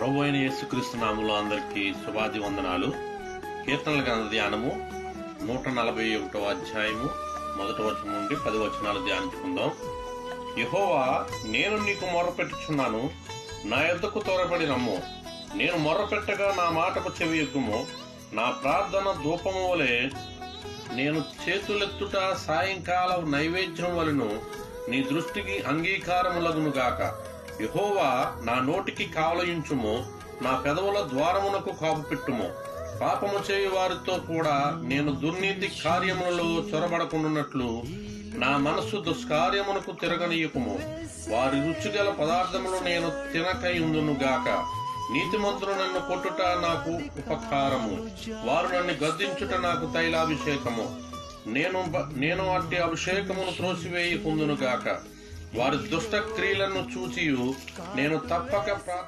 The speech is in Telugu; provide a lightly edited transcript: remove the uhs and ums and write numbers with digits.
ప్రభు అయిన యేసుక్రీస్తు నామములో అందరికీ శుభాది వందనాలు. కీర్తనల గ్రంథ ధ్యానము 141వ అధ్యాయము 1 వచనం నుండి 10 వచనాలు ధ్యానించుకుందాం. యెహోవా, నేను నీకు మొర్రపెట్టుచున్నాను, నా యొద్దకు త్వరపడి రమ్ము. నేను మొర్రపెట్టగా నా మాటకు చెవియొగ్గుము. నా ప్రార్థన ధూపము వలె నేను చేతులెత్తుట సాయంకాల నైవేద్యం వలెను నీ దృష్టికి అంగీకారములగునుగాక. యెహోవా, నా నోటికి కావలయించుము, నా పెదవుల ద్వారమునకు కాపు పెట్టుము. పాపము చేయు వారితో కూడా నేను దుర్నీతి కార్యములలో చొరబడకుండునట్లు నా మనస్సు దుష్కార్యమునకు తిరగనీయకుము. వారి రుచిగల పదార్థములు నేను తినకయుందునుగాక. నీతిమంతులు నన్ను కొట్టుట నాకు ఉపకారము, వారు నన్ను గద్దించుట నాకు తైలాభిషేకము. నేను అట్టి అభిషేకమును త్రోసివేయకుందునుగాక. వారి దుష్ట క్రియలను చూచియు నేను తప్పక